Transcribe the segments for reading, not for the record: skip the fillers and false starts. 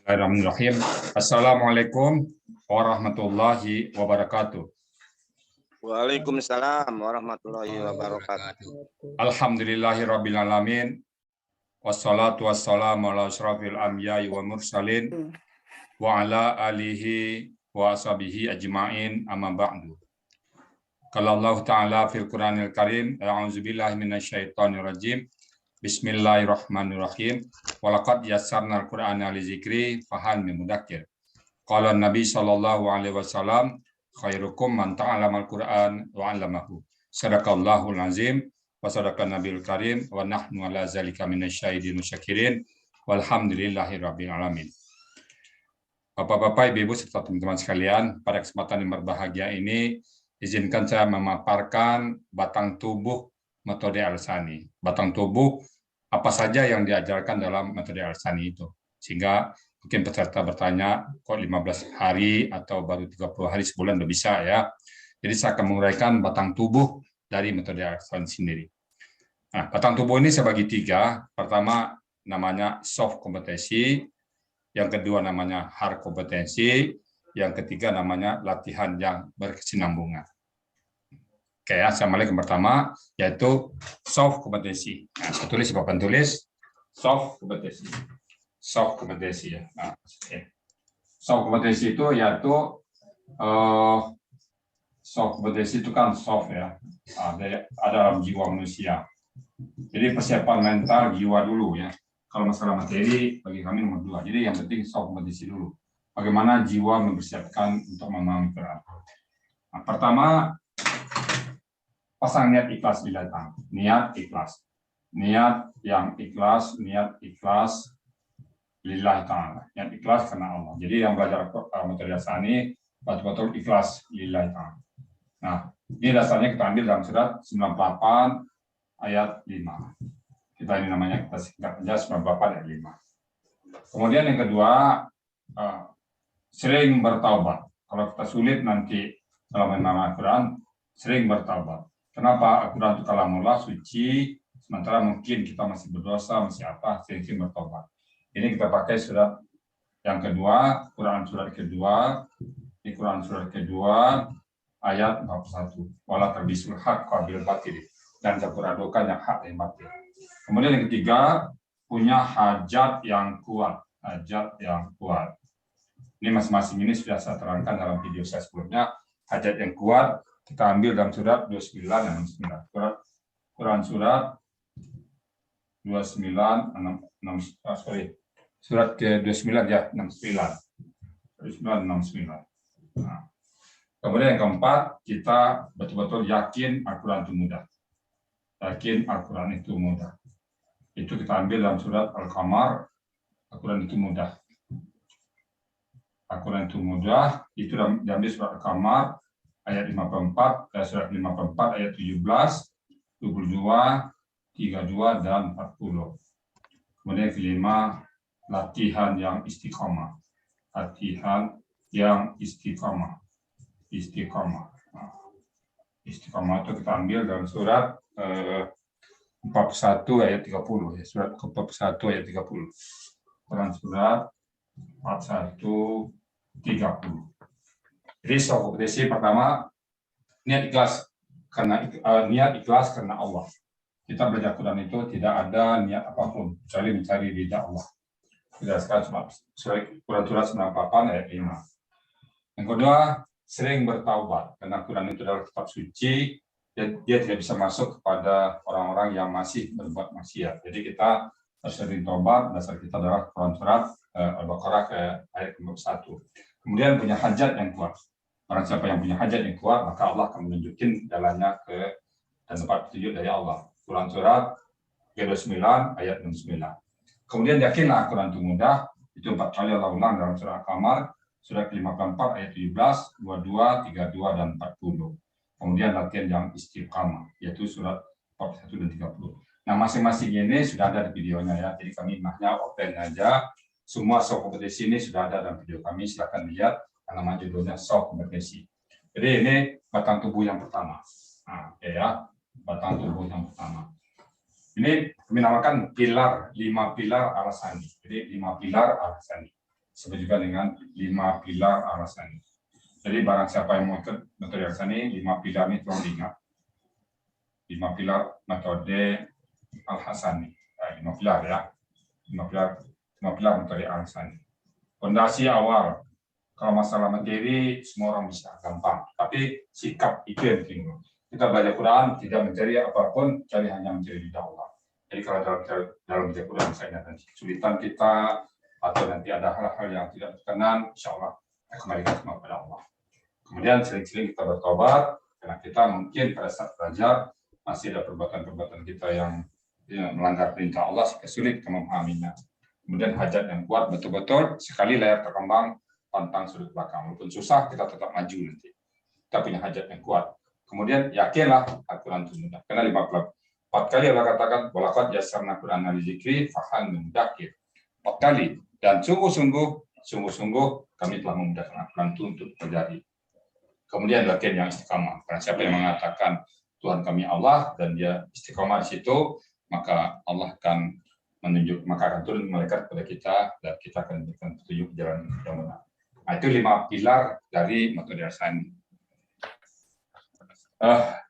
Bismillahirrahmanirrahim. Assalamualaikum warahmatullahi wabarakatuh. Waalaikumsalam warahmatullahi wabarakatuh. Alhamdulillahirabbil alamin. Wassalatu wassalamu ala asyrafil anbiya'i wa mursalin wa ala alihi wa ashabihi ajma'in amma ba'du. Qala Allah Ta'ala fil Qur'anil Karim, a'udzubillahi minasyaitonir rajim. Bismillahirrahmanirrahim. Walaqad yassarnal Qur'ana lizikri fahal min mudakkir. Qala Nabi sallallahu alaihi wasallam, khairukum man ta'allamal Qur'an wa 'allamahu. Sadaqallahul azim wa sadaqan nabiyul karim wa nahnu ala zalika minasyahidin musyakirin walhamdulillahirabbil alamin. Bapak-bapak, Ibu-ibu serta teman-teman sekalian, pada kesempatan yang berbahagia ini izinkan saya memaparkan batang tubuh metode Al-Sani. Batang tubuh apa saja yang diajarkan dalam metode Al-Sani itu. Sehingga mungkin peserta bertanya, kok 15 hari atau baru 30 hari sebulan udah bisa ya. Jadi saya akan menguraikan batang tubuh dari metode Al-Sani sendiri. Nah, batang tubuh ini saya bagi 3. Pertama namanya soft kompetensi, yang kedua namanya hard kompetensi, yang ketiga namanya latihan yang berkesinambungan. Oke ya, saya mulai yang pertama, yaitu soft kompetensi. Nah, saya tulis di papan tulis, soft kompetensi. Soft kompetensi ya. Nah, soft kompetensi itu yaitu soft kompetensi itu kan soft ya, ada dalam jiwa manusia. Jadi persiapan mental jiwa dulu ya. Kalau masalah materi bagi kami nomor 2. Jadi yang penting soft kompetensi dulu. Bagaimana jiwa mempersiapkan untuk memahami Quran. Nah, pertama pasang niat ikhlas di datang. Niat ikhlas. Niat yang ikhlas, niat ikhlas lillahi ta'ala. Niat ikhlas karena Allah. Jadi yang belajar metode Al-Sani betul-betul ikhlas lillahi ta'ala. Nah, ini dasarnya kita ambil dalam surat 98 ayat 5. Kita ini namanya kita singkat saja 98 ayat 5. Kemudian yang kedua, sering bertaubat. Kalau kita sulit nanti dalam memahami Al-Quran, sering bertaubat. Kenapa? Al-Quran itu kalamullah suci, sementara mungkin kita masih berdosa, masih apa, sering bertobat. Ini kita pakai surat yang kedua, Quran surat kedua, di Quran surat kedua, ayat 41. Wala tarbisul haqqa bil batil, dan campur-adukan yang hak dan batil. Kemudian yang ketiga, punya hajat yang kuat. Hajat yang kuat. Ini masing-masing ini sudah saya terangkan dalam video saya sebelumnya. Hajat yang kuat kita ambil dalam surat 29 dan 69. Quran surat 29 surat ke-29 ya 69. 69. Nah. Kemudian yang keempat, kita betul-betul yakin Al-Quran itu mudah. Yakin Al-Quran itu mudah. Itu kita ambil dalam surat Al-Qamar, Al-Quran itu mudah. Al-Quran itu mudah, itu diambil surat Al-Qamar ayat 54, surat 54 ayat 17, 22, 32 dan 40. Kemudian kelima, latihan yang istiqamah. Latihan yang istiqamah. Istiqamah. Istiqamah itu kita ambil dalam surat 41 ayat 30 ya, surat 41 ayat 30. Quran surat 41 30. Jadi soal kompetensi pertama niat ikhlas karena Allah. Kita belajar Quran itu tidak ada niat apapun kecuali mencari ridha Allah. Jelaskan surat Quran surat 98 ayat 5. Yang kedua, sering bertaubat karena Quran itu adalah kitab suci. Dia tidak bisa masuk kepada orang-orang yang masih berbuat maksiat. Jadi kita harus sering taubat. Dasar kita adalah Quran surat Al-Baqarah ke ayat 1. Kemudian punya hajat yang kuat. Orang siapa yang punya hajat yang kuat, maka Allah akan menunjukkan jalannya ke dan tempat petunjuk dari Allah. Quran surat ke-29 ayat 69. Kemudian yakinlah Quran itu mudah. Itu 4 kali Allah ulang dalam surat Al-Qamar, surat ke-54 ayat 17, 22, 32 dan 40. Kemudian latihan yang istiqamah, yaitu surat 41 dan 30. Nah, masing-masing ini sudah ada di videonya ya. Jadi kami hanya open aja. Semua soft kompetensi ini sudah ada dalam video kami. Silakan lihat. Nama judulnya soft kompetensi. Jadi ini batang tubuh yang pertama. Nah, oke ya, batang tubuh yang pertama. Ini kami namakan pilar, 5 pilar Al-Sani. Jadi 5 pilar Al-Sani. disebut juga dengan 5 pilar Al-Hasani. Jadi barang siapa yang mau ikut metode Al-Hasani, 5 pilar ini tolong diingat. 5 pilar metode Al-Hasani. 5 pilar ya. 5 pilar metode Al-Hasani. Fondasi awal, kalau masalah materi semua orang bisa gampang, tapi sikap itu yang penting. Kita belajar Quran tidak mencari apapun, cari hanya mencari ridha Allah. Jadi kalau dalam belajar Quran saya nanti kesulitan kita atau nanti ada hal-hal yang tidak berkenan, insya Allah kita kembalikan semua kepada Allah. Kemudian sering-sering kita bertobat, karena kita mungkin pada saat belajar masih ada perbuatan-perbuatan kita yang melanggar perintah Allah, sehingga sulit kita memahaminya. Kemudian hajat yang kuat betul-betul sekali layar terkembang pantang sudut belakang, walaupun susah kita tetap maju nanti. Kita punya hajat yang kuat. Kemudian yakinlah Al-Quran itu mudah. Karena 4 kali Allah katakan walaqad yassarna Qur'ana lidzikri fahal min mudakkir. 4 kali, dan sungguh-sungguh kami telah memudahkan Al-Quran itu untuk terjadi. Kemudian yakin yang istiqamah. Karena siapa yang mengatakan Tuhan kami Allah dan dia istiqamah di situ, maka Allah akan maka akan turun malaikat kepada kita dan kita akan diberikan petunjuk jalan yang benar. Nah, itu 5 pilar dari metode Al-Hasani.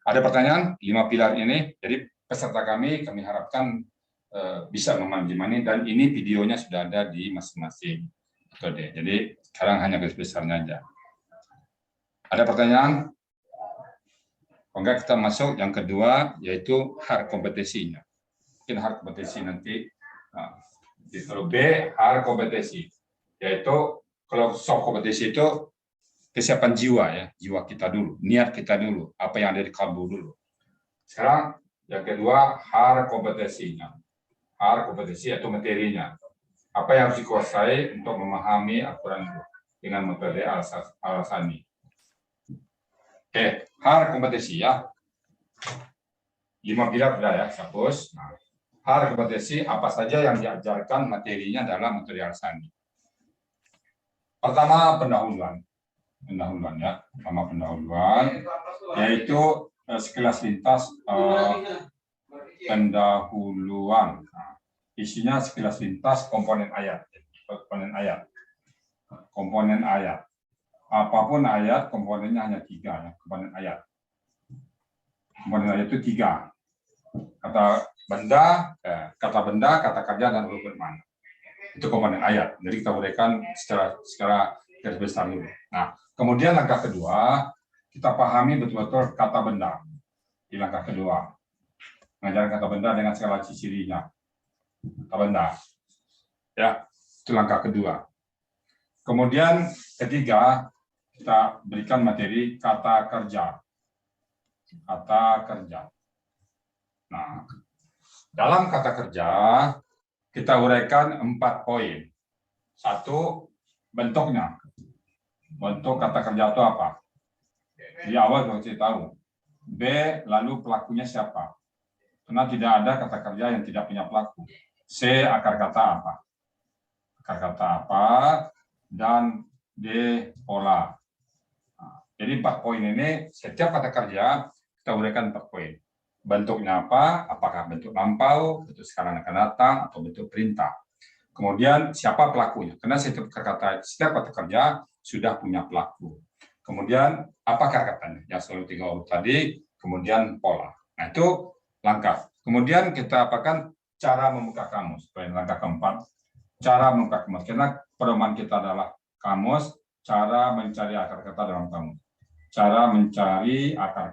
Ada pertanyaan? 5 pilar ini, jadi peserta kami harapkan bisa memahami, dan ini videonya sudah ada di masing-masing metode. Jadi sekarang hanya garis besarnya aja. Ada pertanyaan? Enggak, kita masuk yang kedua, yaitu hard kompetisinya. Mungkin hard kompetisi nanti. Nah, kalau B, hard kompetisi, yaitu kalau soft kompetisi itu kesiapan jiwa ya, jiwa kita dulu, niat kita dulu, apa yang ada di kalbu dulu. Sekarang yang kedua hard kompetisinya, hard kompetisi atau materinya, apa yang harus dikuasai untuk memahami Al-Quran dengan metode Al-Hasani. Oke, hard kompetisi ya, 5 pilar sudah ya, hapus. Nah, hard kompetisi apa saja yang diajarkan materinya dalam metode Al-Hasani. Pertama pendahuluan ya, yaitu sekilas lintas pendahuluan. Nah, isinya sekilas lintas komponen ayat. Apapun ayat, komponennya hanya 3 ya, komponen ayat. Komponen ayat itu 3. Kata benda, kata kerja, dan huruf bermakna. Itu komponen ayat. Jadi kita uraikan secara garis besar dulu. Nah, kemudian langkah kedua, kita pahami betul-betul kata benda. Di langkah kedua, mengajarkan kata benda dengan segala ciri-cirinya. Kata benda. Ya, itu langkah kedua. Kemudian ketiga, kita berikan materi kata kerja. Kata kerja. Nah, dalam kata kerja, kita uraikan 4 poin. 1, bentuknya. Bentuk kata kerja itu apa? Di awal kita tahu. B, lalu pelakunya siapa? Karena tidak ada kata kerja yang tidak punya pelaku. C, akar kata apa? Akar kata apa? Dan D, pola. Nah, jadi 4 poin ini, setiap kata kerja kita uraikan 4 poin. Bentuknya apa? Apakah bentuk lampau, bentuk sekarang akan datang, atau bentuk perintah. Kemudian siapa pelakunya? Karena setiap kata kerja sudah punya pelaku. Kemudian apa akar katanya? Yang selalu 3 huruf tadi. Kemudian pola. Nah, itu langkah. Kemudian kita apakan cara membuka kamus. Langkah keempat, cara membuka kamus. Karena pedoman kita adalah kamus, cara mencari akar kata dalam kamus. Cara mencari akar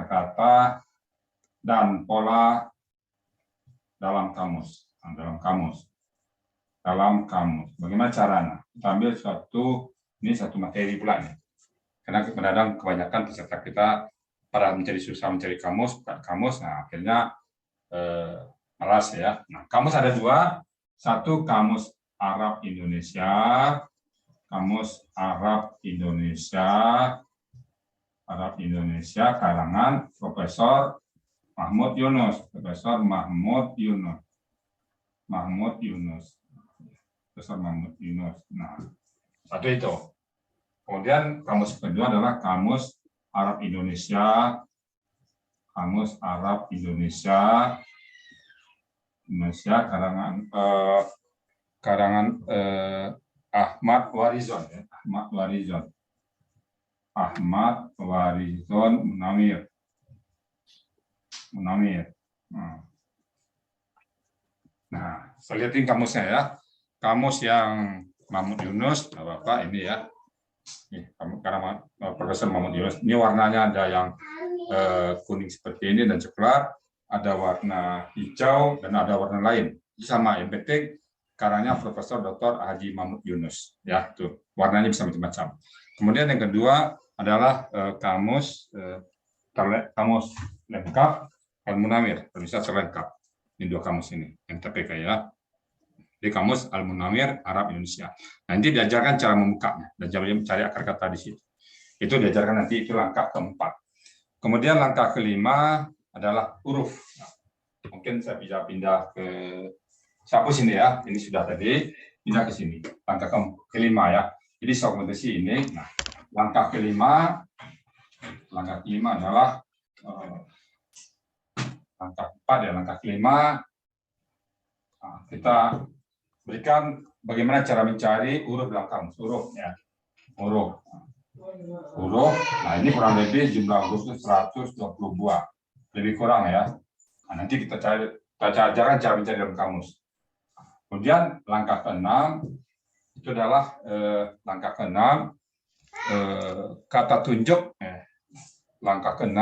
kata, dan pola dalam kamus. Bagaimana caranya? Kita ambil satu materi pula nih. Karena kadang kebanyakan peserta kita pada susah mencari kamus, bukan kamus, nah akhirnya malas ya. Nah, kamus ada 2. Satu kamus Arab Indonesia karangan Profesor Mahmud Yunus. Nah, satu itu. Kemudian kamus kedua adalah kamus Arab Indonesia karangan karangan Ahmad Warizon, ya. Ahmad Warizon Munawir. Nah, saya lihatin kamusnya ya. Kamus yang Mahmud Yunus, Bapak ini ya. Nih, karena Profesor Mahmud Yunus. Ini warnanya ada yang kuning seperti ini dan coklat, ada warna hijau dan ada warna lain. Itu sama, yang penting karangnya Profesor Dr. Haji Mahmud Yunus. Ya, tuh warnanya bisa macam-macam. Kemudian yang kedua adalah kamus lengkap Al-Munawir, bisa selengkap. Ini dua kamus ini yang TPK ya. Di kamus Al-Munawir Arab Indonesia. Nanti diajarkan cara membukanya dan cara mencari akar kata di situ. Itu diajarkan nanti, itu langkah keempat. Kemudian langkah kelima adalah huruf. Nah, mungkin saya bisa pindah ke hapus ini ya. Ini sudah tadi, pindah ke sini. Langkah kelima ya. Jadi segmentasi ini. Nah, langkah kelima adalah langkah 4 ya. Langkah kelima, nah, kita berikan bagaimana cara mencari huruf dalam kamus. Huruf ya. Huruf. Nah, ini kurang lebih jumlah huruf itu 120 buah. Lebih kurang ya. Nah, nanti kita ajarkan cara mencari dalam kamus. Kemudian langkah ke-6 itu adalah langkah ke-6 kata tunjuk. Langkah ke-6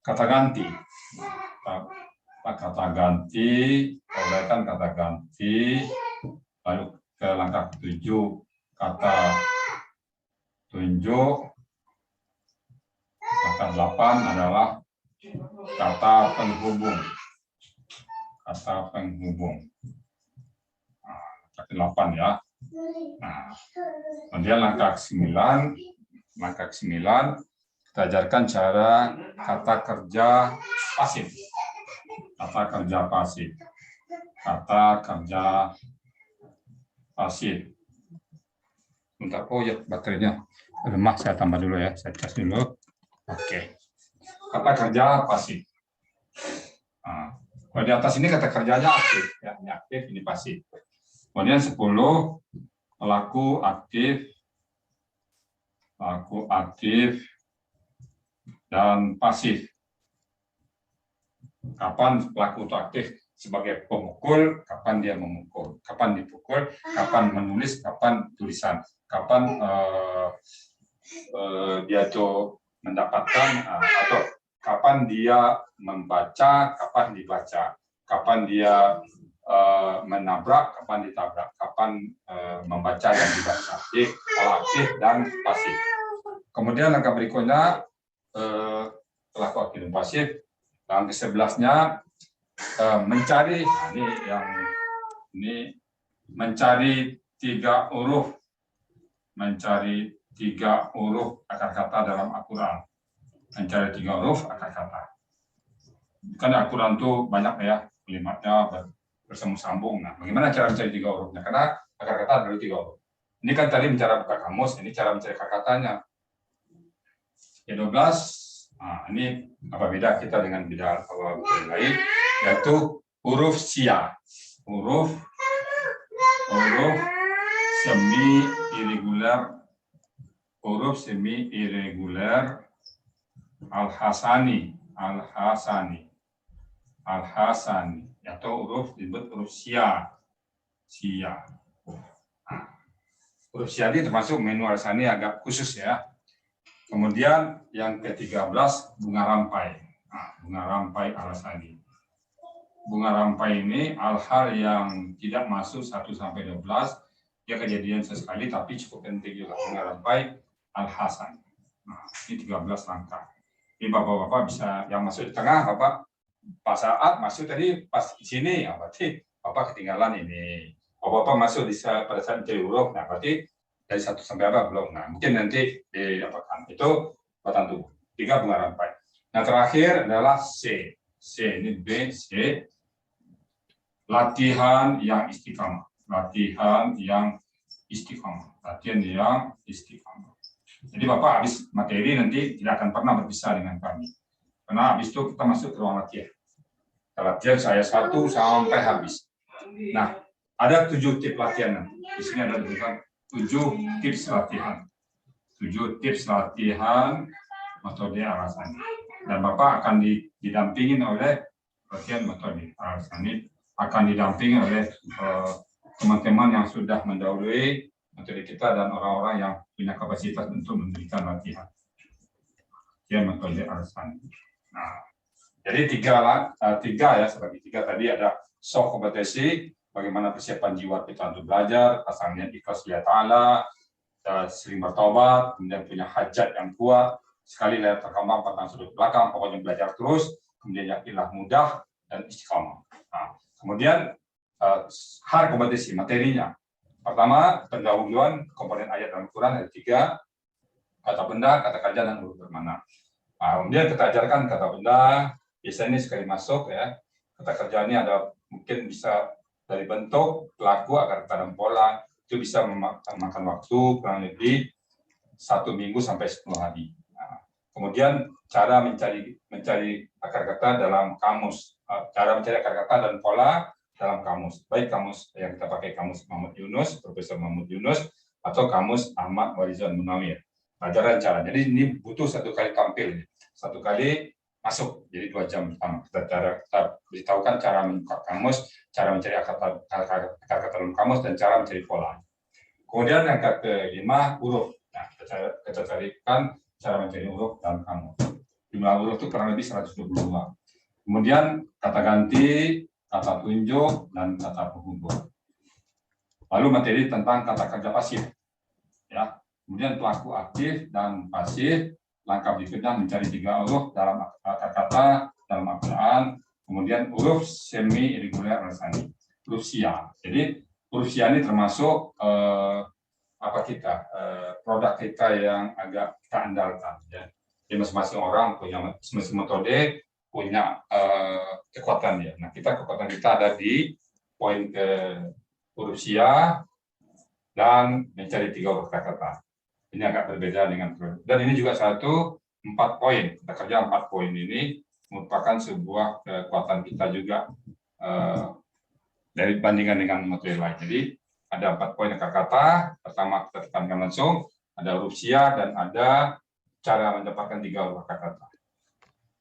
kata ganti. Kata ganti, uletan kata ganti. Lalu ke langkah ke-7 kata tunjuk. Kata 8 adalah kata penghubung. Kata penghubung. Kata 8 ya. Nah, kemudian langkah ke-9 kita ajarkan cara kata kerja pasif. Kata kerja pasif. Kata kerja pasif. Bentar, oh ya baterainya lemah, saya tambah dulu ya, saya cas dulu. Oke. Kata kerja pasif. Nah, kalau di atas ini kata kerjanya aktif, ya, ini aktif, ini pasif. Kemudian 10 pelaku aktif dan pasif. Kapan pelaku itu aktif sebagai pemukul, kapan dia memukul, kapan dipukul, kapan menulis, kapan tulisan, kapan dia itu mendapatkan atau kapan dia membaca, kapan dibaca, kapan dia menabrak, kapan ditabrak, kapan membaca dan dibaca. Jadi aktif dan pasif. Kemudian langkah berikutnya pelaku aktif dan pasif. Langkah ke-11-nya mencari, ini mencari 3 huruf, akar kata dalam Al-Quran. Mencari 3 huruf akar kata. Kan Al-Quran itu banyak ya, kalimatnya bersambung-sambung. Nah, bagaimana cara mencari 3 hurufnya? Karena akar kata ada 3 huruf. Ini kan tadi bicara buka kamus, ini cara mencari akar katanya. Yang 12. Nah, ini apa beda kita dengan beda awal lain, yaitu huruf sia, huruf semi irregular, al-hasani, atau huruf disebut huruf sia. Huruf sia ini termasuk menu al-hasani agak khusus ya. Kemudian yang ke-13 bunga rampai. Bunga rampai al-hasani. Bunga rampai ini al-hal yang tidak masuk 1 sampai 12. Dia kejadian sesekali tapi cukup penting juga. Bunga rampai al-hasani. Nah, ini 13 langkah. Ini Bapak-bapak bisa yang masuk di tengah, Bapak pas saat masuk tadi pas di sini, ya berarti Bapak ketinggalan ini. Bapak masuk pada saat mencari huruf, nah berarti dari 1 sampai apa belum. Nah, mungkin nanti diapakan. Itu batang tubuh. 3 bunga rampai. Nah, terakhir adalah C. Ini B, C. Latihan yang istiqamah. Latihan yang istiqamah. Jadi Bapak habis materi nanti tidak akan pernah berpisah dengan kami. Karena habis itu kita masuk ke ruang latihan. Latihan saya 1 sampai habis. Nah, Ada 7 tips latihan. Di sini ada tulisan 7 tips latihan. 7 tips latihan metode Al-Hasani. Dan Bapak akan didampingin oleh latihan metode Al-Hasani, akan didampingi oleh teman-teman yang sudah mendahului metode kita dan orang-orang yang punya kapasitas untuk memberikan latihan. Ya, metode Al-Hasani. Nah, jadi tiga ya, sebagai tiga tadi ada soft kompetensi, bagaimana persiapan jiwa kita untuk belajar, pasalnya ikhlas lillahi ta'ala, sering bertobat, kemudian punya hajat yang kuat, sekali lihat terkembang patang sudut belakang, pokoknya belajar terus, kemudian yakinlah mudah dan istiqamah. Nah, kemudian hal kompetensi materinya. Pertama, pendahuluan komponen ayat dalam Quran ada 3, kata benda, kata kerja, dan huruf bermakna. Nah, kemudian kita ajarkan kata benda, biasanya ini sekali masuk ya. Kata kerja ini ada mungkin bisa dari bentuk, pelaku, akar kata dan pola, itu bisa memakan waktu kurang lebih 1 minggu sampai 10 hari. Nah, kemudian cara mencari akar kata dalam kamus, cara mencari akar kata dan pola dalam kamus, baik kamus yang kita pakai kamus Muhammad Yunus, Profesor Muhammad Yunus, atau kamus Ahmad Warizon Munawir. Pelajaran cara. Jadi ini butuh 1 kali tampil, 1 kali masuk, jadi 2 jam pertama. Kita beritahukan cara membuka kamus, cara mencari akar kata dalam kamus, dan cara mencari pola. Kemudian yang kelima, huruf. Nah, kita carikan cara mencari huruf dalam kamus. Jumlah huruf itu kurang lebih 122. Kemudian kata ganti, kata tunjuk, dan kata penghubung. Lalu materi tentang kata kerja pasif. Ya. Kemudian pelaku aktif dan pasif. Langkah berikutnya mencari 3 huruf dalam kata-kata dalam Al-Quran. Kemudian huruf semi irregular Al-Hasani, huruf sia. Jadi huruf sia ini termasuk produk kita yang agak kita andalkan. Ya. Jadi masing-masing orang punya masing-masing metode, punya kekuatan ya. Nah, kekuatan kita ada di poin ke huruf sia dan mencari 3 huruf kata-kata. Ini agak berbeda dengan dan ini juga 4 poin. Kita kerja 4 poin ini merupakan sebuah kekuatan kita juga dari bandingan dengan materi lain. Jadi ada 4 poin kata-kata. Pertama kita tekankan langsung, ada huruf sia dan ada cara mendapatkan 3 huruf kata-kata.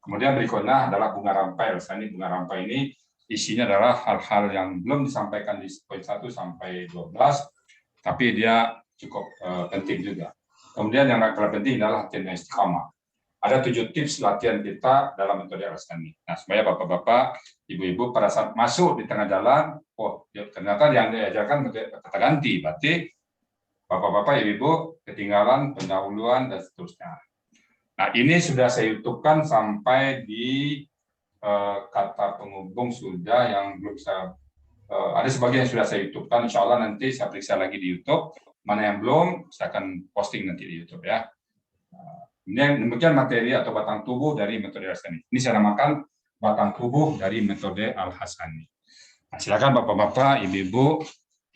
Kemudian berikutnya adalah bunga rampai. Ini bunga rampai ini isinya adalah hal-hal yang belum disampaikan di poin 1 sampai 12, tapi dia cukup penting juga. Kemudian yang paling penting adalah latihan istiqamah. Ada 7 tips latihan kita dalam metode Al-Hasani. Nah, supaya bapak-bapak, ibu-ibu pada saat masuk di tengah jalan, oh ternyata yang diajarkan kata ganti, berarti bapak-bapak, ibu-ibu ketinggalan pendahuluan dan seterusnya. Nah, ini sudah saya YouTube-kan sampai di kata penghubung sudah yang belum saya ada sebagian yang sudah saya YouTube-kan. Insya Allah nanti saya periksa lagi di YouTube. Mana yang belum, saya akan posting nanti di YouTube ya. Ini demikian materi atau batang tubuh dari metode Al-Hasani. Ini saya namakan batang tubuh dari metode Al-Hasani. Nah, silakan bapak-bapak, ibu-ibu,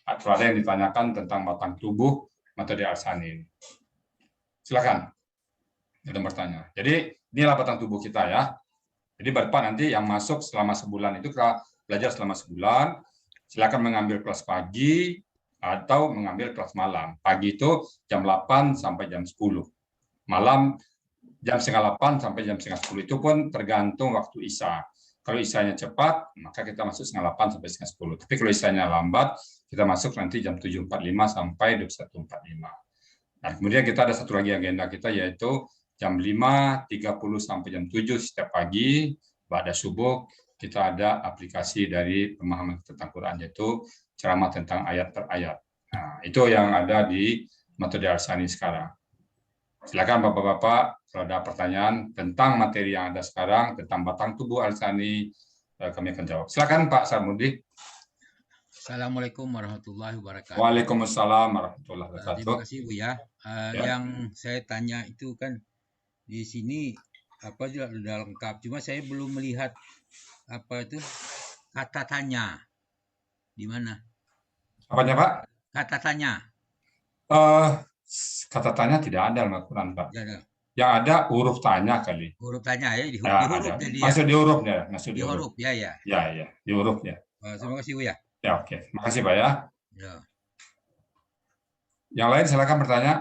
atau ada yang ditanyakan tentang batang tubuh metode Al-Hasani. Silakan. Ada bertanya. Jadi inilah batang tubuh kita ya. Jadi bapak nanti yang masuk selama sebulan itu belajar selama sebulan. Silakan mengambil kelas pagi atau mengambil kelas malam. Pagi itu jam 8 sampai jam 10. Malam jam setengah 8 sampai jam setengah 10. Itu pun tergantung waktu isya. Kalau isyanya cepat, maka kita masuk setengah 8 sampai setengah 10. Tapi kalau isyanya lambat, kita masuk nanti jam 7.45 sampai 21.45. Nah, kemudian kita ada satu lagi agenda kita, yaitu jam 5.30 sampai jam 7 setiap pagi, pada subuh, kita ada aplikasi dari pemahaman tentang Quran, yaitu ceramah tentang ayat per ayat. Nah, itu yang ada di metode Al-Hasani sekarang. Silakan bapak-bapak, kalau ada pertanyaan tentang materi yang ada sekarang, tentang batang tubuh Al-Hasani, kami akan jawab. Silakan Pak Sarmudi. Assalamualaikum warahmatullahi wabarakatuh. Waalaikumsalam warahmatullahi wabarakatuh. Terima kasih Bu ya. Yang saya tanya itu kan di sini apa juga sudah lengkap. Cuma saya belum melihat apa itu kata tanya di mana. Apanya Pak? Kata tanya. Kata tanya tidak ada dalam Al-Quran Pak. Ya, Yang ada huruf tanya kali. huruf tanya ya, di Ya, huruf jadi masuk ya. di hurufnya, masuk Di huruf ya. Ya, di hurufnya. Terima kasih Bu ya. Ya, oke. Makasih Pak ya. Ya. Yang lain silakan bertanya.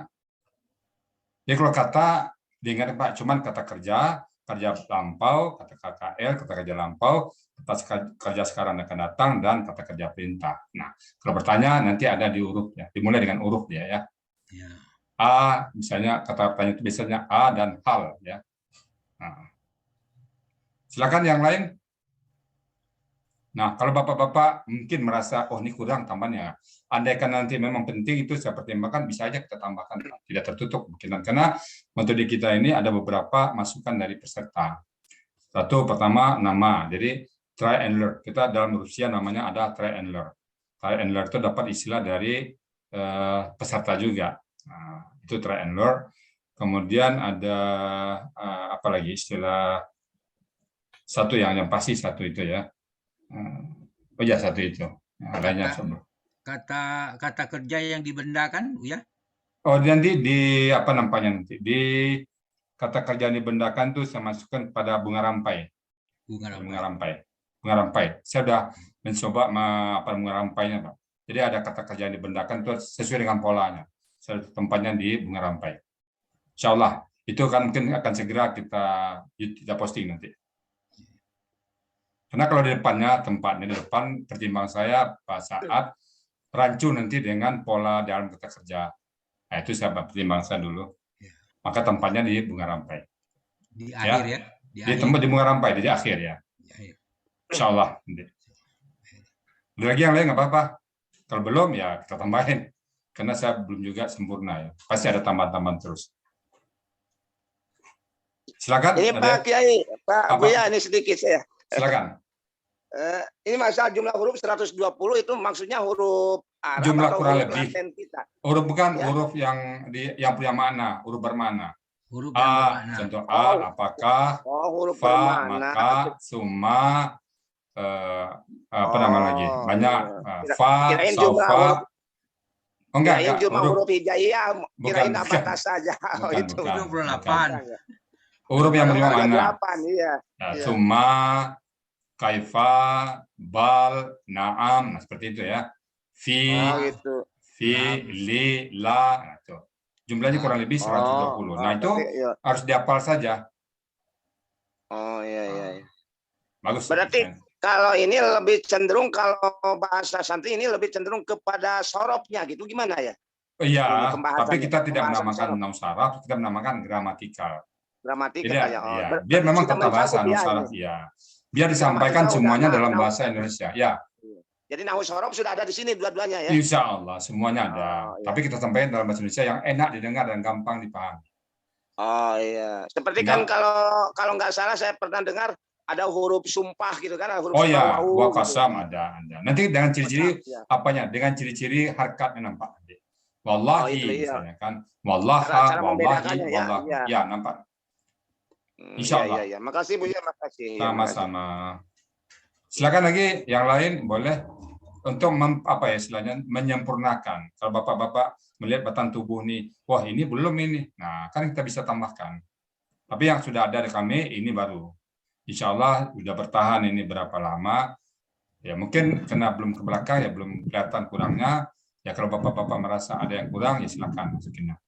Ya kalau kata diingat Pak, cuman kata kerja lampau, kata KKL, kata kerja lampau, kata kerja sekarang akan datang, dan kata kerja perintah. Nah, kalau bertanya nanti ada di huruf ya, dimulai dengan huruf dia ya. Ya. A, misalnya kata pertanyaan itu biasanya A dan hal ya. Nah, silakan yang lain. Nah, kalau Bapak-Bapak mungkin merasa, oh ini kurang tambahnya. Andaikan nanti memang penting itu saya pertimbangkan, bisa aja kita tambahkan. Tidak tertutup kemungkinan. Karena metode kita ini ada beberapa masukan dari peserta. Satu, pertama, nama. Jadi, try and learn. Kita dalam Rusia namanya ada try and learn. Try and learn itu dapat istilah dari peserta juga. Nah, itu try and learn. Kemudian ada apa lagi istilah satu yang pasti satu itu ya. Oh ya satu itu. Adanya Kata kerja yang dibendakan, ya? Oh nanti di apa namanya nanti di kata kerja yang dibendakan tuh saya masukkan pada bunga rampai. Bunga rampai. Saya sudah mencoba apa bunga rampainya Pak. Jadi ada kata kerja yang dibendakan tuh sesuai dengan polanya. Tempatnya di bunga rampai. Insya Allah itu kan mungkin akan segera kita posting nanti. Karena kalau di depannya tempatnya di depan pertimbangan saya Pak saat rancu nanti dengan pola dalam kata kerja. Nah, itu saya pertimbangkan saya dulu. Maka tempatnya di bunga rampai. Di akhir ya? Di tempat di bunga rampai di akhir ya. Insya Allah. Ada lagi yang lain nggak apa-apa. Kalau belum ya kita tambahin. Karena saya belum juga sempurna ya. Pasti ada tambahan-tambahan terus. Silakan. Ini Pak Kiai, Pak Buya ini sedikit saya. Silakan. Ini masalah jumlah huruf 120 itu maksudnya huruf Arab jumlah atau kurang huruf lebih. Latin kita? Huruf bukan ya? Huruf yang punya makna, huruf bermakna. Huruf A, bermakna. contoh A, apakah, huruf fa, bermakna. maka, summa, apa namanya lagi? Banyak, fa, saufa. Oh enggak, cuma huruf hijaiyah, kirain apa saja. Bukan. Huruf 8. Huruf yang punya makna. Iya. Summa, kaifa, bal, naam, nah seperti itu ya. Gitu. Fi, li, la, nah, itu. Jumlahnya kurang lebih 120. Nah itu harus dihafal saja. Oh iya. Bagus. Berarti kalau ini lebih cenderung kalau bahasa santri ini lebih cenderung kepada sorofnya gitu gimana ya? Iya, tapi kita tidak menamakan nausaraf, kita menamakan gramatikal. Gramatikal ya. Biar memang tata bahasa nausaraf ya. Biar disampaikan semuanya dalam bahasa Indonesia. Ya. Jadi nahu sorof sudah ada di sini dua-duanya ya? Insya Allah semuanya ada. Tapi kita sampaikan dalam bahasa Indonesia yang enak didengar dan gampang dipahami. Oh iya. Seperti kan kalau nggak salah saya pernah dengar ada huruf sumpah gitu kan? Huruf wa qasam gitu. Ada. Nanti dengan ciri-ciri apanya? Dengan ciri-ciri harkatnya nampak. Wallahi misalnya kan. Wallaha, wallahi. Ya nampak. Insya Allah. Iya. Makasih Bu ya, makasih. Sama-sama. Silakan lagi yang lain boleh untuk menyempurnakan. Kalau Bapak-bapak melihat batang tubuh nih, wah ini belum ini. Nah, kan kita bisa tambahkan. Tapi yang sudah ada di kami ini baru. Insya Allah sudah bertahan ini berapa lama. Ya mungkin karena belum ke belakang ya belum kelihatan kurangnya. Ya kalau Bapak-bapak merasa ada yang kurang ya silakan masukinnya.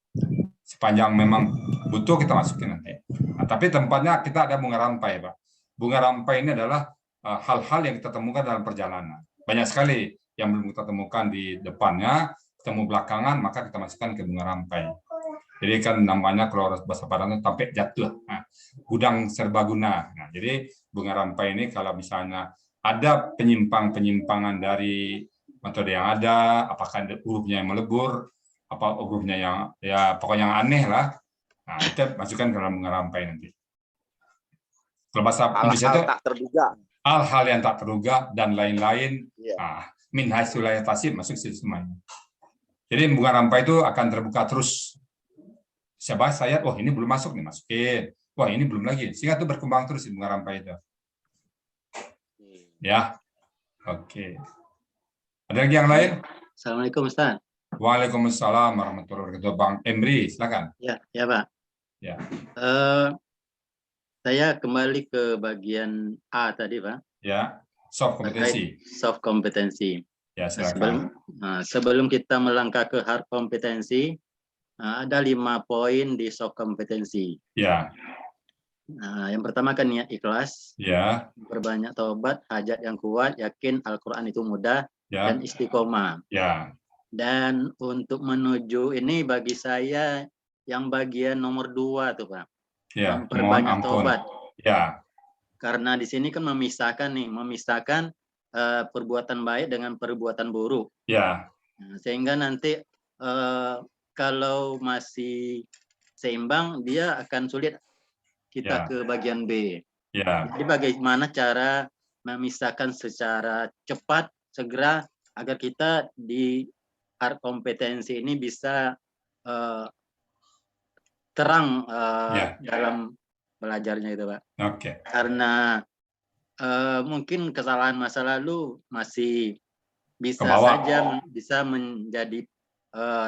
Sepanjang memang butuh kita masukin nanti. Nah, tapi tempatnya kita ada bunga rampai, Pak. Bunga rampai ini adalah hal-hal yang kita temukan dalam perjalanan. Banyak sekali yang belum kita temukan di depannya, ketemu belakangan, maka kita masukkan ke bunga rampai. Jadi kan namanya kalau bahasa Padang itu tampek jatuh, gudang serbaguna. Nah, jadi bunga rampai ini kalau misalnya ada penyimpangan dari metode yang ada, apakah hurufnya yang melebur, apa hurufnya yang ya pokoknya yang aneh lah, nah itu masukkan ke dalam bunga rampai nanti. Kalau bahasa Indonesia itu tak terduga. Hal-hal yang tak terduga dan lain-lain, min haitsu la yahtasib masuk semuanya. Jadi bunga rampai itu akan terbuka terus. Saya bahas saya, ini belum masuk nih, masukin. Wah ini belum lagi. Sehingga itu berkembang terus di bunga rampai itu. Ya, oke. Ada lagi yang lain? Assalamualaikum Ustaz. Waalaikumsalam warahmatullahi wabarakatuh. Bang Emri, silakan. Ya Pak. Ya. Saya kembali ke bagian A tadi, Pak. Ya, soft kompetensi. Soft kompetensi. Ya, Sebelum silakan. sebelum kita melangkah ke hard kompetensi, ada 5 poin di soft kompetensi. Ya, Yang pertama kan niat ikhlas, ya, perbanyak taubat, hajat yang kuat, yakin Al-Quran itu mudah, dan ya, istiqomah. ya, Dan untuk menuju ini bagi saya yang bagian nomor 2 tuh Pak, ya. Mohon memperbanyak ampun. taubat. Ya, Karena di sini kan memisahkan perbuatan baik dengan perbuatan buruk. ya, Sehingga nanti kalau masih seimbang, dia akan sulit kita ya, ke bagian B. ya, Jadi bagaimana cara memisahkan secara cepat, segera, agar kita di hard kompetensi ini bisa terang ya. dalam belajarnya itu Pak. Oke. Karena mungkin kesalahan masa lalu masih bisa Kebawa. saja bisa menjadi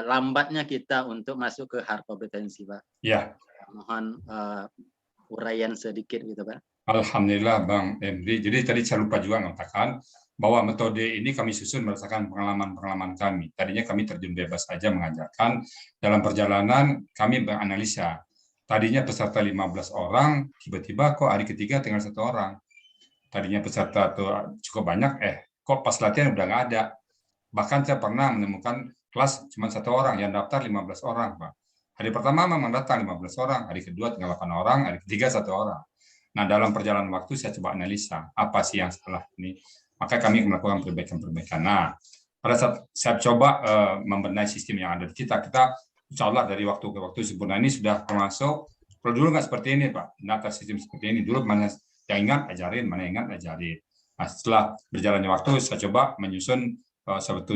lambatnya kita untuk masuk ke hard kompetensi Pak. Ya. Mohon uraian sedikit gitu Pak. Alhamdulillah Bang Emri. Jadi tadi saya lupa juga mengatakan bahwa metode ini kami susun berdasarkan pengalaman-pengalaman kami. Tadinya kami terjun bebas saja mengajarkan. Dalam perjalanan kami beranalisa. Tadinya peserta 15 orang, tiba-tiba kok hari ketiga tinggal 1 orang. Tadinya peserta tuh cukup banyak, kok pas latihan udah nggak ada. Bahkan saya pernah menemukan kelas cuma 1 orang, yang daftar 15 orang, Pak. Hari pertama memang datang 15 orang, hari kedua tinggal 8 orang, hari ketiga 1 orang. Nah, dalam perjalanan waktu saya coba analisa, apa sih yang salah ini. Maka kami melakukan perbaikan-perbaikan. Nah, pada saat saya coba membenahi sistem yang ada di kita insya Allah dari waktu ke waktu sempurna ini sudah termasuk, kalau dulu nggak seperti ini, Pak. Data sistem seperti ini. Dulu mana yang ingat ajarin, mana yang ingat ajarin. Nah, setelah berjalannya waktu, saya coba menyusun suatu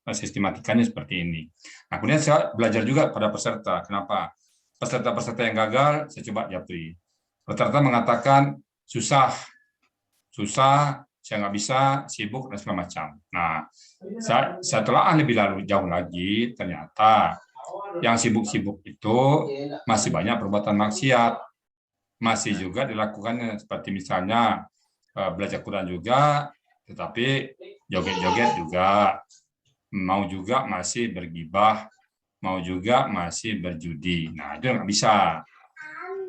sistematikanya seperti ini. Nah, kemudian saya belajar juga pada peserta. Kenapa? Peserta-peserta yang gagal, saya coba japri. Rata-rata mengatakan susah, saya nggak bisa, sibuk, dan segala macam. Nah, saya telah lebih jauh lagi, ternyata yang sibuk-sibuk itu masih banyak perbuatan maksiat. Masih juga dilakukan seperti misalnya belajar Quran juga, tetapi joget-joget juga, mau juga masih bergibah, mau juga masih berjudi. Nah, itu nggak bisa.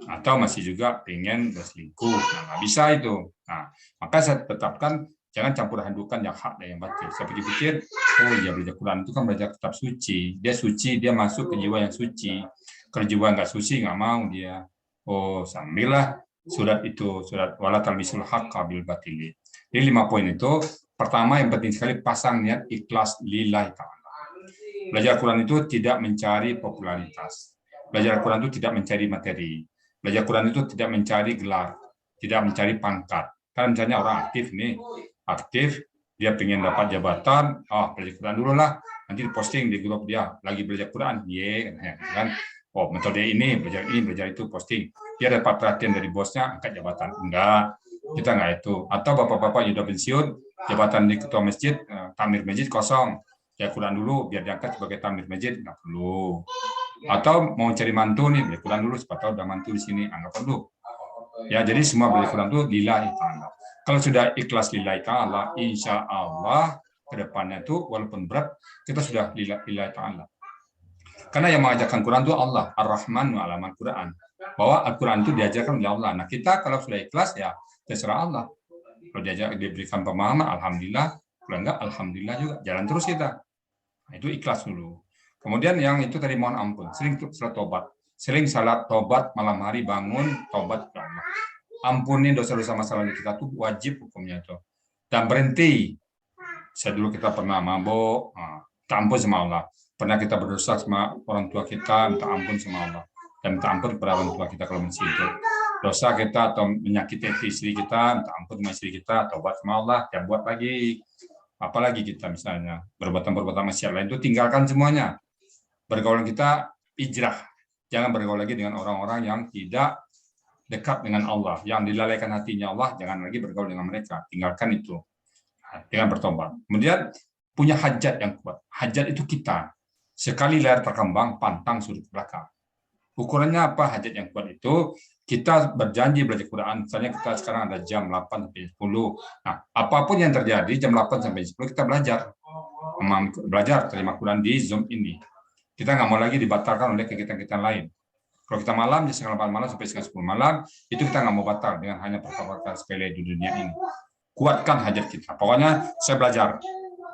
Atau masih juga pengen berselingkuh, nah, nggak bisa itu. Nah, maka saya tetapkan jangan campur adukan yang hak dan yang batil. Saya pikir-pikir, oh ya belajar Quran itu kan belajar kitab suci. Dia suci, dia masuk ke jiwa yang suci. Kalau jiwa nggak suci, nggak mau dia. Oh, sambillah surat itu, surat wala talbisul haqqa bil batili. Jadi 5 poin itu, pertama yang penting sekali pasang niat ikhlas lillahi ta'ala. Belajar Quran itu tidak mencari popularitas. Belajar Quran itu tidak mencari materi. Belajar Quran itu tidak mencari gelar, tidak mencari pangkat. Kan misalnya orang aktif nih, dia pengen dapat jabatan, belajar Quran dulu lah, nanti diposting di grup dia, lagi belajar Quran, kan? Oh, metode ini, belajar itu, posting. Dia dapat perhatian dari bosnya, angkat jabatan. Enggak, kita enggak itu. Atau bapak-bapak yang sudah pensiun, jabatan di ketua masjid, tamir masjid kosong. Ya Quran dulu, biar diangkat sebagai tamir masjid, enggak perlu. Atau mau cari mantu nih, belajar Quran dulu, supaya tahu udah mantu di sini, anggap perlu. Ya, jadi semua belajar Quran itu lillahi ta'ala. Kalau sudah ikhlas lillahi ta'ala, insya Allah ke depannya itu walaupun berat, kita sudah lillahi ta'ala. Karena yang mengajarkan Quran itu Allah, Ar-Rahman wa alamal Quran. Bahwa Al-Quran itu diajarkan oleh Allah. Nah, kita kalau sudah ikhlas, ya terserah Allah. Kalau diberikan pemahaman, alhamdulillah. Kalau enggak, alhamdulillah juga. Jalan terus kita. Nah, itu ikhlas dulu. Kemudian yang itu tadi mohon ampun, sering salat tobat. Sering salat tobat malam hari bangun, tobat ke Allah. Ampuni dosa-dosa masa lalu kita tuh wajib hukumnya itu. Dan berhenti. Saya dulu kita pernah mabuk, minta ampun sama Allah. Pernah kita berdosa sama orang tua kita, minta ampun sama Allah. Dan minta ampun kepada orang tua kita kalau masih hidup. Dosa kita atau menyakiti istri kita, minta ampun sama istri kita, tobat sama Allah, ya buat lagi. Apalagi kita misalnya perbuatan-perbuatan maksiat lain itu tinggalkan semuanya. Bergaul kita hijrah. Jangan bergaul lagi dengan orang-orang yang tidak dekat dengan Allah, yang dilalaikan hatinya Allah, jangan lagi bergaul dengan mereka. Tinggalkan itu. Dengan bertobat. Kemudian punya hajat yang kuat. Hajat itu kita. Sekali layar terkembang, pantang sudut belakang. Ukurannya apa hajat yang kuat itu? Kita berjanji belajar Quran. Misalnya kita sekarang ada jam 8 sampai 10. Nah, apapun yang terjadi jam 8 sampai 10 kita belajar terima Quran di Zoom ini. Kita nggak mau lagi dibatalkan oleh kegiatan-kegiatan lain. Kalau kita malam, di setengah 8 malam sampai setengah 10 malam, itu kita nggak mau batal dengan hanya perkara-perkara sepele di dunia ini. Kuatkan hajat kita. Pokoknya saya belajar.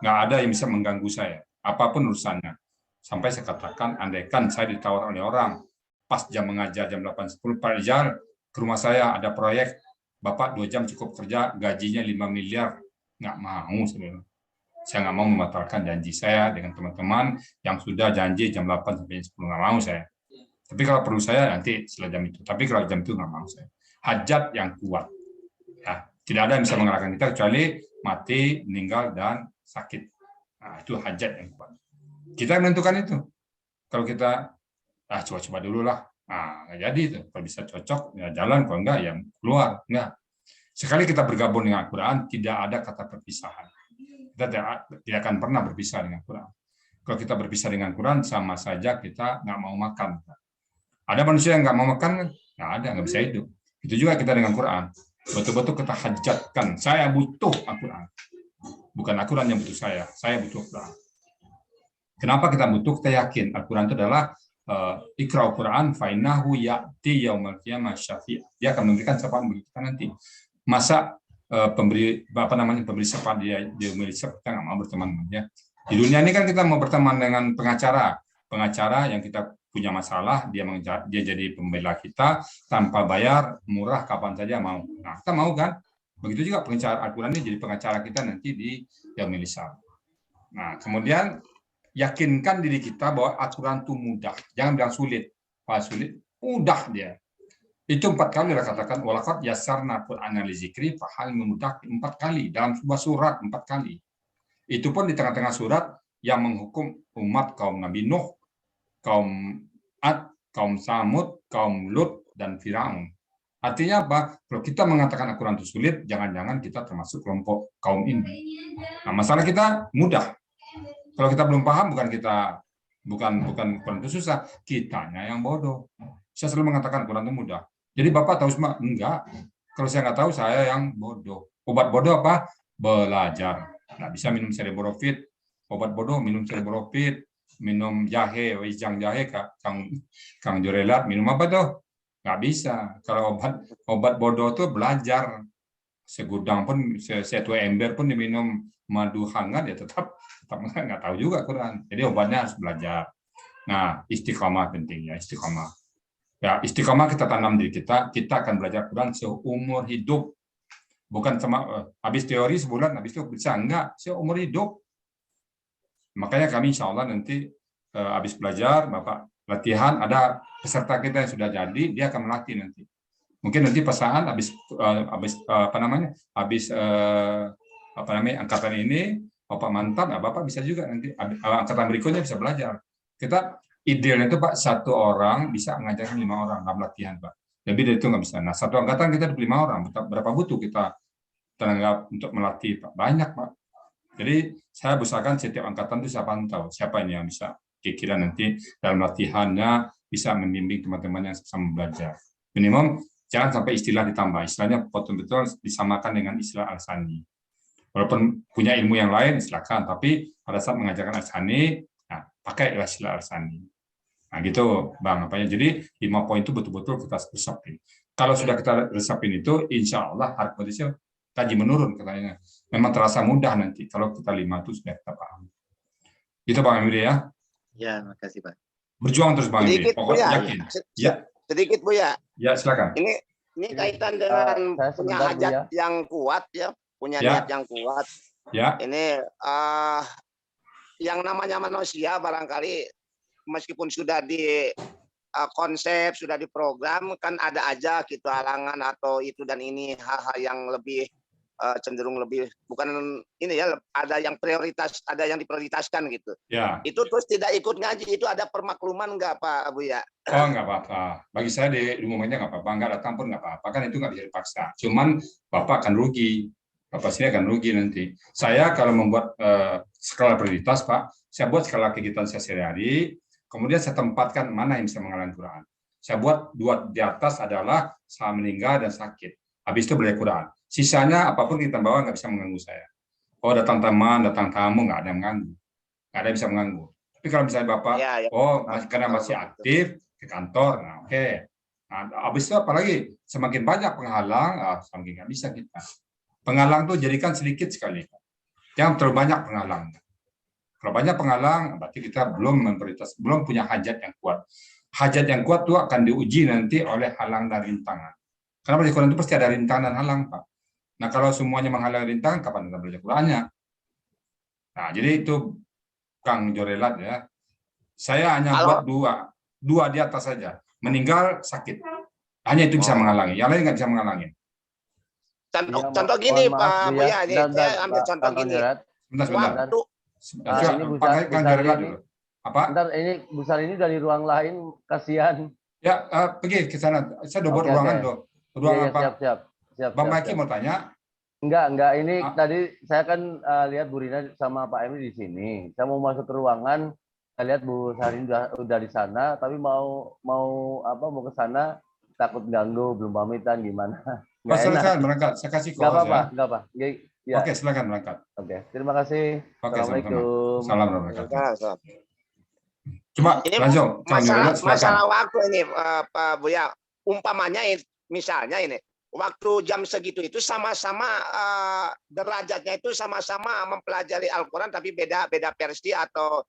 Nggak ada yang bisa mengganggu saya. Apapun urusannya. Sampai saya katakan, andaikan saya ditawar oleh orang, pas jam mengajar jam 8.10, Pak Rizal, ke rumah saya ada proyek, Bapak 2 jam cukup kerja, gajinya 5 miliar. Nggak mau sebenarnya. Saya nggak mau membatalkan janji saya dengan teman-teman yang sudah janji jam 8 sampai 10, nggak mau saya. Tapi kalau perlu saya nanti setelah jam itu. Tapi kalau jam itu nggak mau saya. Hajat yang kuat. Ya, tidak ada yang bisa mengalahkan kita kecuali mati, meninggal, dan sakit. Nah, itu hajat yang kuat. Kita menentukan itu. Kalau kita coba-coba dulu lah. Nah, nggak jadi itu. Kalau bisa cocok, ya jalan. Kalau enggak, ya keluar. Enggak. Sekali kita bergabung dengan Al-Quran, tidak ada kata perpisahan. Kita tidak akan pernah berpisah dengan Quran. Kalau kita berpisah dengan Quran, sama saja kita nggak mau makan. Ada manusia yang nggak mau makan, nggak ada, nggak bisa hidup. Itu juga kita dengan Quran. Betul-betul kita hajatkan. Saya butuh Al-Quran. Bukan Al-Quran yang butuh saya butuh Al-Quran. Kenapa kita butuh? Kita yakin Al-Quran itu adalah Iqra Al-Quran fa'innahu ya'ti yaumal qiyamah syafi'. Dia akan memberikan syafaat bagi kita nanti. Masa pemberi syafaat dia memilih syafaat, kita nggak mau berteman ya. Di dunia ini kan kita mau berteman dengan pengacara yang kita punya masalah, dia jadi pembela kita tanpa bayar, murah kapan saja mau. Nah, kita mau kan? Begitu juga pengacara Al-Quran ini jadi pengacara kita nanti di Yaumil Hisab. Nah, kemudian yakinkan diri kita bahwa Al-Quran itu mudah. Jangan bilang sulit. Wah, sulit. Mudah dia. Itu 4 kali Allah katakan, walaqad yassarna Qur'ana lizikri fahal memudah 4 kali. Dalam sebuah surat 4 kali. Itu pun di tengah-tengah surat yang menghukum umat kaum Nabi Nuh, kaum Ad, kaum Samud, kaum Lut, dan Firaun. Artinya apa? Kalau kita mengatakan Al-Quran itu sulit, jangan-jangan kita termasuk kelompok kaum ini. Nah, masalah kita mudah. Kalau kita belum paham, bukan Quran itu susah, kitanya yang bodoh. Saya selalu mengatakan Quran itu mudah. Jadi Bapak tahu semua? Enggak. Kalau saya nggak tahu, saya yang bodoh. Obat bodoh apa? Belajar. Nggak bisa minum Cerebrofit. Obat bodoh minum Cerebrofit. Minum jahe, wijang jahe, Kang Jorelat, minum apa tuh? Nggak bisa. Kalau obat bodoh tuh belajar. Segudang pun, satu ember pun diminum madu hangat, ya tetap nggak tahu juga Quran. Jadi obatnya harus belajar. Nah, istiqomah penting ya, istiqomah. Ya, istiqomah kita tanam diri kita akan belajar Quran seumur hidup. Bukan sama habis teori sebulan, habis itu bisa. Enggak, seumur hidup. Makanya kami insya Allah nanti habis belajar, Bapak latihan, ada peserta kita yang sudah jadi, dia akan melatih nanti. Mungkin nanti pasangan habis angkatan ini, Bapak mantap, nah Bapak bisa juga nanti angkatan berikutnya bisa belajar. Kita idealnya itu Pak, 1 orang bisa mengajarkan 5 orang dalam latihan Pak. Lebih dari itu nggak bisa. Nah, 1 angkatan kita 5 orang. Berapa butuh kita tenaga untuk melatih Pak? Banyak Pak. Jadi saya usahakan setiap angkatan itu saya pantau siapa ini yang bisa kira-kira nanti dalam latihannya bisa membimbing teman-teman yang sama belajar. Minimum jangan sampai istilah ditambah. Istilahnya betul-betul disamakan dengan istilah Al-Sani. Walaupun punya ilmu yang lain, silakan. Tapi pada saat mengajarkan Al-Sani, nah, pakai istilah Al-Sani. Nah, gitu, Bang. Jadi 5 poin itu betul-betul kita resapin. Kalau sudah kita resapin itu, insya Allah harga kondisinya kaji menurun katanya. Memang terasa mudah nanti kalau kita 5 itu sudah kita paham. Itu Bang Emil ya. Ya, makasih Pak. Berjuang terus Bang Emil. Pokoknya yakin. Ya. Sedikit Bu ya. Ya, silakan. Ini kaitan dengan punya hajat yang kuat ya, punya niat yang kuat. Ya. Ini yang namanya manusia barangkali meskipun sudah di konsep, sudah diprogram, kan ada aja gitu halangan atau itu dan ini hal-hal yang lebih cenderung lebih bukan ini ya, ada yang prioritas, ada yang diprioritaskan gitu. Ya. Itu terus tidak ikut ngaji, itu ada permakluman nggak Pak Bu ya? Oh, nggak apa-apa. Bagi saya di rumahnya nggak apa-apa, nggak datang pun nggak apa-apa, kan itu nggak bisa dipaksa. Cuman Bapak akan rugi, Bapak sini akan rugi nanti. Saya kalau membuat skala prioritas Pak, saya buat skala kegiatan saya sehari-hari, kemudian saya tempatkan mana yang bisa mengalir Quran. Saya buat 2 di atas adalah saya meninggal dan sakit. Habis itu belajar Quran. Sisanya apapun kita bawa nggak bisa mengganggu saya. Oh datang teman, datang tamu nggak ada yang mengganggu. Nggak ada yang bisa mengganggu. Tapi kalau misalnya Bapak, Ya, ya. karena masih aktif ke kantor, nah oke. Nah, habis itu apalagi semakin banyak penghalang, semakin nggak bisa kita. Penghalang tuh jadikan sedikit sekali. Jangan terlalu banyak penghalang. Kalau banyak penghalang, berarti kita belum punya hajat yang kuat. Hajat yang kuat itu akan diuji nanti oleh halang dan rintangan. Karena belajar Quran itu pasti ada rintangan dan halang, Pak. Nah, kalau semuanya menghalang rintangan, kapan kita belajar Qurannya? Nah, jadi itu Kang Jorelat ya. Saya hanya buat dua di atas saja. Meninggal sakit. Hanya itu bisa menghalangi. Yang lain nggak bisa menghalangi. Contoh gini Pak Buya, saya ambil contoh gini. Sebentar. Ini Kang Jorelat dulu. Apa? Bentar, ini Bu Sari ini dari ruang lain, kasihan. Ya, pergi ke sana. Saya udah buat ruangan tuh. Ruangan apa? Siap. Bang Maki mau tanya? Enggak. Ini tadi saya kan lihat Bu Rina sama Pak Emil di sini. Saya mau masuk ke ruangan, saya lihat Bu Sari udah di sana, tapi mau ke sana takut ganggu, belum pamitan gimana. Silakan berangkat. Saya kasih call. Enggak apa-apa. Ya. Oke, silakan berangkat. Oke, terima kasih. Oke, Assalamualaikum. Salam wabarakatuh. Cuma Ini langsung masalah waktu ini Pak Buya. Umpamanya misalnya ini waktu jam segitu itu sama-sama derajatnya itu sama-sama mempelajari Al-Quran tapi beda versi atau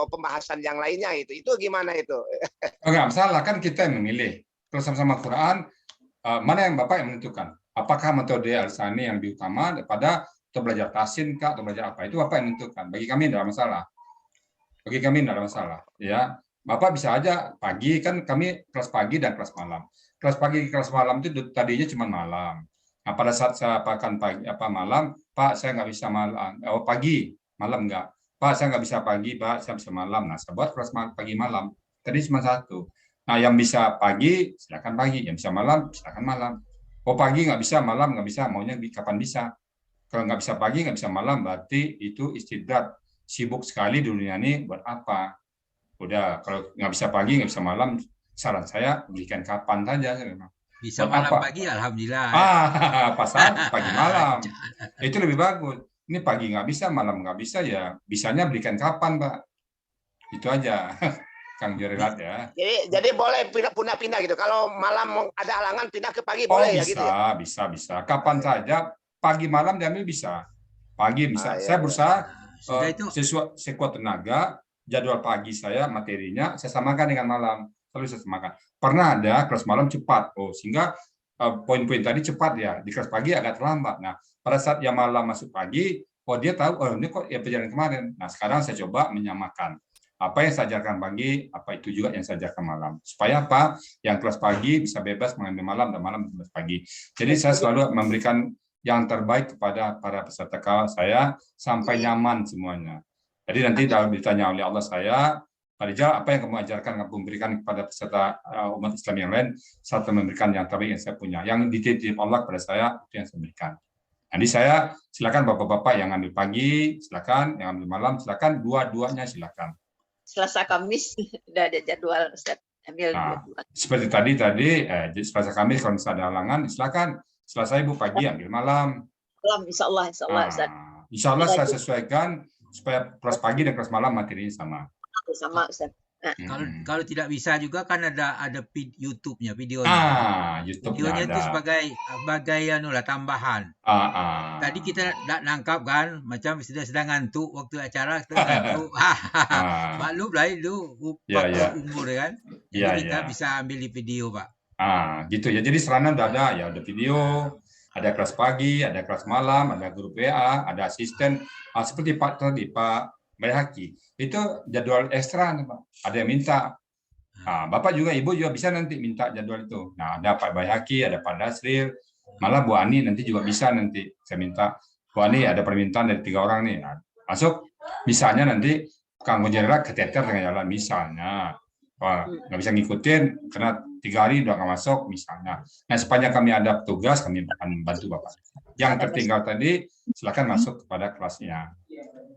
pembahasan yang lainnya itu gimana itu? Enggak masalah, kan kita yang memilih. Kalau sama-sama Quran, mana yang Bapak yang menentukan? Apakah metode Al-Sani yang lebih utama daripada atau belajar tasin kah atau belajar apa? Itu Bapak yang menentukan. Bagi kami tidak masalah. Ya. Bapak bisa aja pagi, kan kami kelas pagi dan kelas malam. Kelas pagi, kelas malam itu tadinya cuma malam. Nah, pada saat saya apakan malam, Pak saya nggak bisa malam. Oh pagi, malam nggak. Pak saya nggak bisa pagi, Pak saya bisa malam. Nah saya buat kelas pagi malam. Tadi cuma 1. Nah yang bisa pagi silakan pagi, yang bisa malam silakan malam. Oh pagi nggak bisa, malam nggak bisa, maunya kapan bisa? Kalau nggak bisa pagi, nggak bisa malam, berarti itu istirahat. Sibuk sekali di dunia ini buat apa? Udah, kalau nggak bisa pagi, nggak bisa malam, saran saya berikan kapan saja. Bisa buat malam apa? pagi, alhamdulillah. Pasang pagi malam. Itu lebih bagus. Ini pagi nggak bisa, malam nggak bisa, ya bisanya berikan kapan, Pak? Itu aja. Kang Jorelat ya. Jadi boleh pindah-pindah gitu. Kalau malam ada halangan pindah ke pagi boleh ya gitu ya. Bisa. Kapan saja, pagi malam diambil bisa. Pagi bisa. Saya berusaha sekuat tenaga, jadwal pagi saya materinya saya samakan dengan malam. Selalu saya samakan. Pernah ada kelas malam cepat, sehingga poin-poin tadi cepat ya. Di kelas pagi agak terlambat. Nah, pada saat yang malam masuk pagi, dia tahu, ini kok ya perjalanan kemarin. Nah, sekarang saya coba menyamakan. Apa yang saya ajarkan pagi, apa itu juga yang saya ajarkan malam. Supaya apa? Yang kelas pagi bisa bebas mengambil malam dan malam kelas pagi. Jadi saya selalu memberikan yang terbaik kepada para peserta saya sampai nyaman semuanya. Jadi nanti dalam ditanya oleh Allah saya, Pak Rijal, apa yang kamu ajarkan, kamu berikan kepada peserta umat Islam yang lain, serta memberikan yang terbaik yang saya punya. Yang dititip Allah kepada saya, itu yang saya berikan. Jadi saya silakan bapak-bapak yang ambil pagi, silakan, yang ambil malam, silakan, dua-duanya silakan. Selasa Kamis udah ada jadwal Ustaz ambil seperti tadi Selasa Kamis kalau misalnya ada halangan silakan. Selasa Ibu pagi ambil malam. Insya Allah Ustaz. Insya Allah saya sesuaikan supaya kelas pagi dan kelas malam materinya sama. Sama Ustaz. Kalau tidak bisa juga kan ada YouTube-nya, videonya. Videonya itu sebagai tambahan. Tadi kita tidak nangkap kan, macam sedang ngantuk waktu acara, kita ngantuk. Maklum lah itu umur kan. Jadi kita bisa ambil di video, Pak. Gitu ya. Jadi sarana udah ada ya, ada video, ada kelas pagi, ada kelas malam, ada grup WA, ada asisten. Seperti Pak Bayhaqi. Itu jadwal ekstra nih, Pak. Ada yang minta. Bapak juga, Ibu juga bisa nanti minta jadwal itu. Nah, ada Pak Bayhaqi, ada Pak Dasril, malah Bu Ani nanti juga bisa nanti. Saya minta, Bu Ani ada permintaan dari 3 orang nih. Nah, masuk, misalnya nanti Kang Jorelat keteter dengan jalan, misalnya. Nggak bisa ngikutin, karena 3 hari udah nggak masuk, misalnya. Nah, sepanjang kami ada petugas, kami akan bantu Bapak. Yang tertinggal tadi, silakan masuk kepada kelasnya.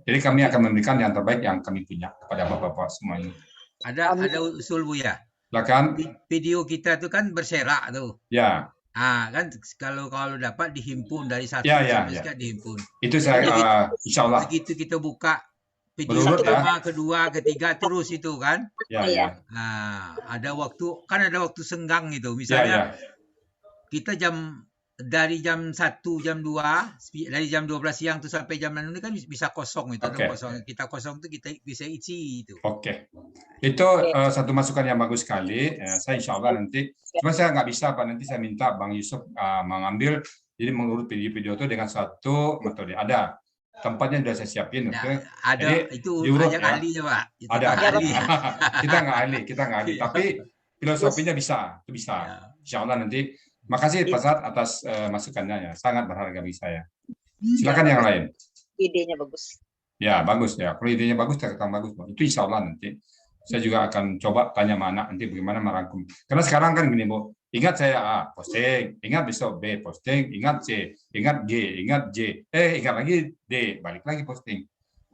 Jadi kami akan memberikan yang terbaik yang kami punya kepada bapak-bapak semuanya. Ada usul Bu ya. Silakan. Video kita tuh kan berserak tuh. Ya, Kan kalau dapat dihimpun dari satu Ya, ya, sampai ya. sekian dihimpun. itu saya insya Allah. Begitu kita buka video Berurut, ya. pertama, kedua, ketiga terus itu kan. Ya, Iya. ya, Nah, ada waktu senggang itu. ya, Misalnya ya. kita dari jam 1, jam 2, dari jam 12 siang tuh sampai jam 6 ini kan bisa kosong itu. Oke. Kosong. Kita kosong tuh kita bisa isi itu. Oke, itu satu masukan yang bagus sekali. Saya insya Allah nanti, cuma saya nggak bisa Pak, nanti saya minta Bang Yusuf mengambil, jadi mengurut video-video itu dengan satu metode. Ada tempatnya sudah saya siapin. Nah, Oke. ada Jadi, itu diurut, hanya ya. ahlinya Pak. Itu Ada. ahli. kita nggak ahli, tapi filosofinya bisa, itu bisa. Ya. Insya Allah nanti. Makasih Pak Sat atas masukannya ya, sangat berharga bagi saya. Silakan yang lain. Idenya bagus. Ya, bagus ya. Kalau idenya bagus, terkadang bagus. Itu insya Allah nanti. Saya juga akan coba tanya mana nanti bagaimana merangkum. Karena sekarang kan gini, Bu. Ingat saya A, posting. Ingat besok B, posting. Ingat C, ingat G, ingat J. Ingat lagi D, balik lagi posting.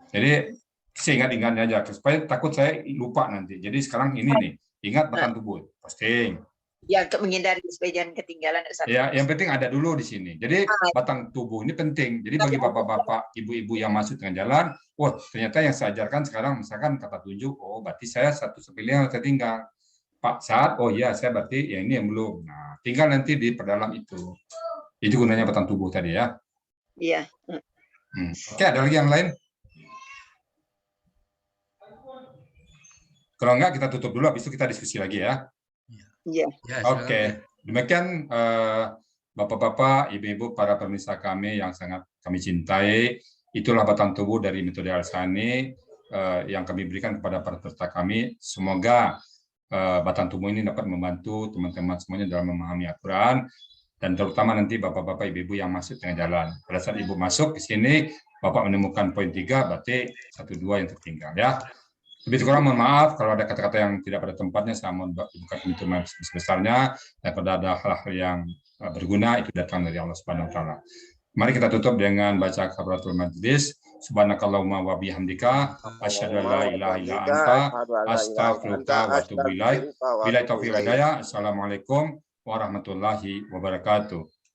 Jadi, saya ingat-ingatnya aja. Supaya takut saya lupa nanti. Jadi sekarang ini nih. Ingat batang tubuh, posting. Ya, untuk menghindari supaya jangan ketinggalan. Ya, yang penting ada dulu di sini. Jadi batang tubuh ini penting. Jadi bagi bapak-bapak, ibu-ibu yang masuk dengan jalan, wah ternyata yang saya ajarkan sekarang misalkan kata tunjuk, oh berarti saya 1-5 yang tertinggal. Pak Saat, oh iya saya berarti ya ini yang belum. Nah, tinggal nanti diperdalam itu. Itu gunanya batang tubuh tadi ya. Iya. Oke, ada lagi yang lain? Kalau enggak kita tutup dulu, habis itu kita diskusi lagi ya. Iya. Ya, Oke, demikian Bapak-bapak, Ibu-ibu, para pemirsa kami yang sangat kami cintai, itulah batang tubuh dari metode Al-Sani yang kami berikan kepada para peserta kami. Semoga batang tubuh ini dapat membantu teman-teman semuanya dalam memahami Al-Quran, dan terutama nanti Bapak-bapak, Ibu-ibu yang masuk tengah jalan. Pada saat Ibu masuk ke sini, Bapak menemukan poin 3, berarti 1-2 yang tertinggal ya. Lebih kurang mohon maaf kalau ada kata-kata yang tidak pada tempatnya, saya mohon bukan pintu sebesarnya, dan pada ada hal-hal yang berguna itu datang dari Allah Subhanahu wa taala. Mari kita tutup dengan baca kafaratul majlis. Subhanakallahumma wa bihamdika asyhadu an la ilaha illa anta astaghfiruka wa atubu ilaik. Billahi taufiq wal hidayah. Assalamualaikum warahmatullahi wabarakatuh.